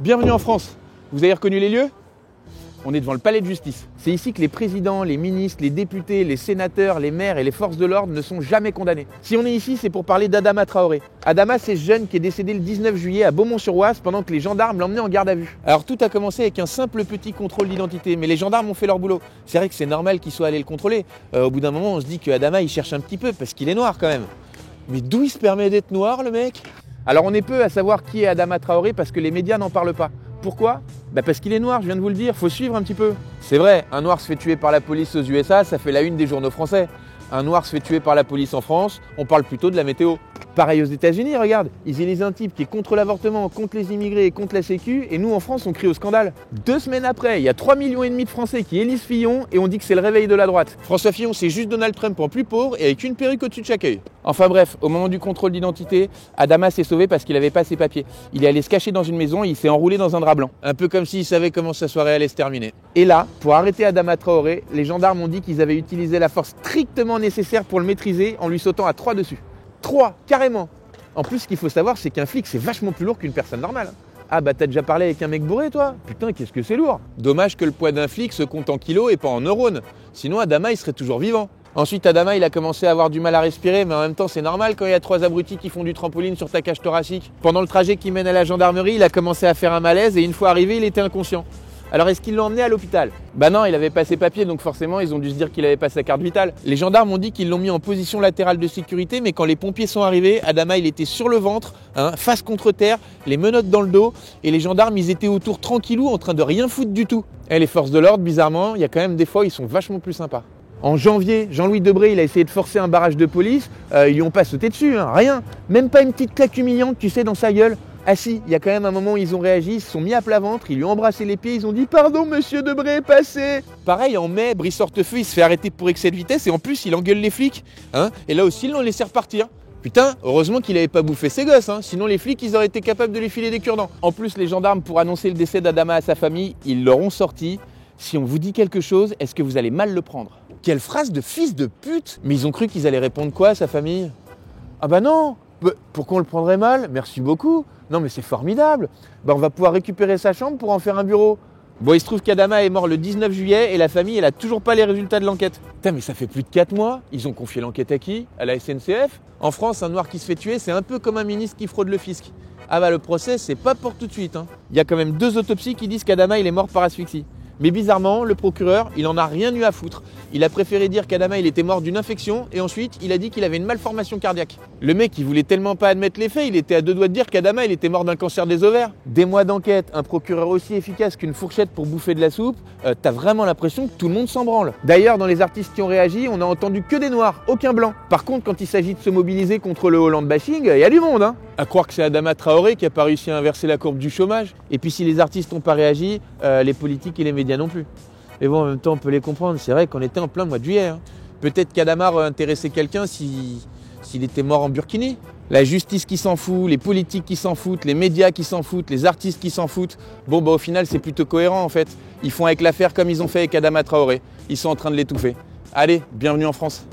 Bienvenue en France. Vous avez reconnu les lieux? On est devant le palais de justice. C'est ici que les présidents, les ministres, les députés, les sénateurs, les maires et les forces de l'ordre ne sont jamais condamnés. Si on est ici, c'est pour parler d'Adama Traoré. Adama, c'est ce jeune qui est décédé le 19 juillet à Beaumont-sur-Oise pendant que les gendarmes l'emmenaient en garde à vue. Alors tout a commencé avec un simple petit contrôle d'identité, mais les gendarmes ont fait leur boulot. C'est vrai que c'est normal qu'ils soient allés le contrôler. Au bout d'un moment, on se dit que Adama, il cherche un petit peu parce qu'il est noir quand même. Mais d'où il se permet d'être noir, le mec? Alors on est peu à savoir qui est Adama Traoré parce que les médias n'en parlent pas. Pourquoi? Parce qu'il est noir, je viens de vous le dire, faut suivre un petit peu. C'est vrai, un noir se fait tuer par la police aux USA, ça fait la une des journaux français. Un noir se fait tuer par la police en France, on parle plutôt de la météo. Pareil aux États-Unis, regarde, ils élisent un type qui est contre l'avortement, contre les immigrés et contre la Sécu, et nous en France on crie au scandale. 2 semaines après, il y a 3,5 millions de Français qui élisent Fillon et on dit que c'est le réveil de la droite. François Fillon, c'est juste Donald Trump en plus pauvre et avec une perruque au-dessus de chaque œil. Enfin bref, au moment du contrôle d'identité, Adama s'est sauvé parce qu'il n'avait pas ses papiers. Il est allé se cacher dans une maison et il s'est enroulé dans un drap blanc. Un peu comme s'il savait comment sa soirée allait se terminer. Et là, pour arrêter Adama Traoré, les gendarmes ont dit qu'ils avaient utilisé la force strictement nécessaire pour le maîtriser en lui sautant à 3 dessus. 3, carrément. En plus, ce qu'il faut savoir, c'est qu'un flic, c'est vachement plus lourd qu'une personne normale. Ah bah t'as déjà parlé avec un mec bourré toi? Putain, qu'est-ce que c'est lourd. Dommage que le poids d'un flic se compte en kilos et pas en neurones. Sinon Adama, il serait toujours vivant. Ensuite, Adama, il a commencé à avoir du mal à respirer, mais en même temps, c'est normal quand il y a 3 abrutis qui font du trampoline sur ta cage thoracique. Pendant le trajet qui mène à la gendarmerie, il a commencé à faire un malaise et une fois arrivé, il était inconscient. Alors est-ce qu'ils l'ont emmené à l'hôpital? Bah non, il avait pas ses papiers, donc forcément ils ont dû se dire qu'il avait pas sa carte vitale. Les gendarmes ont dit qu'ils l'ont mis en position latérale de sécurité, mais quand les pompiers sont arrivés, Adama il était sur le ventre, face contre terre, les menottes dans le dos, et les gendarmes ils étaient autour tranquillou en train de rien foutre du tout. Et les forces de l'ordre, bizarrement, il y a quand même des fois ils sont vachement plus sympas. En janvier, Jean-Louis Debré, il a essayé de forcer un barrage de police, ils lui ont pas sauté dessus, rien. Même pas une petite claque humiliante, tu sais, dans sa gueule. Ah si, il y a quand même un moment où ils ont réagi, ils se sont mis à plat ventre, ils lui ont embrassé les pieds, ils ont dit « Pardon monsieur Debré, passez !» Pareil, en mai, Brice Hortefeux, il se fait arrêter pour excès de vitesse et en plus, il engueule les flics. Et là aussi, ils l'ont laissé repartir. Putain, heureusement qu'il avait pas bouffé ses gosses, sinon les flics, ils auraient été capables de lui filer des cure-dents. En plus, les gendarmes, pour annoncer le décès d'Adama à sa famille, ils l'auront sorti. Si on vous dit quelque chose, est-ce que vous allez mal le prendre? Quelle phrase de fils de pute! Mais ils ont cru qu'ils allaient répondre quoi à sa famille? Ah bah non! Pourquoi on le prendrait mal? Merci beaucoup. Non mais c'est formidable. On va pouvoir récupérer sa chambre pour en faire un bureau. Bon, il se trouve qu'Adama est mort le 19 juillet et la famille, elle a toujours pas les résultats de l'enquête. Putain, mais ça fait plus de 4 mois. Ils ont confié l'enquête à qui? À la SNCF? En France, un noir qui se fait tuer, c'est un peu comme un ministre qui fraude le fisc. Ah bah le procès, c'est pas pour tout de suite. Il y a quand même 2 autopsies qui disent qu'Adama, il est mort par asphyxie. Mais bizarrement, le procureur, il en a rien eu à foutre. Il a préféré dire qu'Adama, il était mort d'une infection et ensuite, il a dit qu'il avait une malformation cardiaque. Le mec, il voulait tellement pas admettre les faits, il était à 2 doigts de dire qu'Adama, il était mort d'un cancer des ovaires. Des mois d'enquête, un procureur aussi efficace qu'une fourchette pour bouffer de la soupe, t'as vraiment l'impression que tout le monde s'en branle. D'ailleurs, dans les artistes qui ont réagi, on n'a entendu que des noirs, aucun blanc. Par contre, quand il s'agit de se mobiliser contre le Hollande bashing, il y a du monde, À croire que c'est Adama Traoré qui a pas réussi à inverser la courbe du chômage. Et puis si les artistes n'ont pas réagi, les politiques et les médias non plus. Mais bon, en même temps, on peut les comprendre. C'est vrai qu'on était en plein mois de juillet. Peut-être qu'Adama aurait intéressé quelqu'un s'il était mort en burkini. La justice qui s'en fout, les politiques qui s'en foutent, les médias qui s'en foutent, les artistes qui s'en foutent. Bon, au final, c'est plutôt cohérent en fait. Ils font avec l'affaire comme ils ont fait avec Adama Traoré. Ils sont en train de l'étouffer. Allez, bienvenue en France.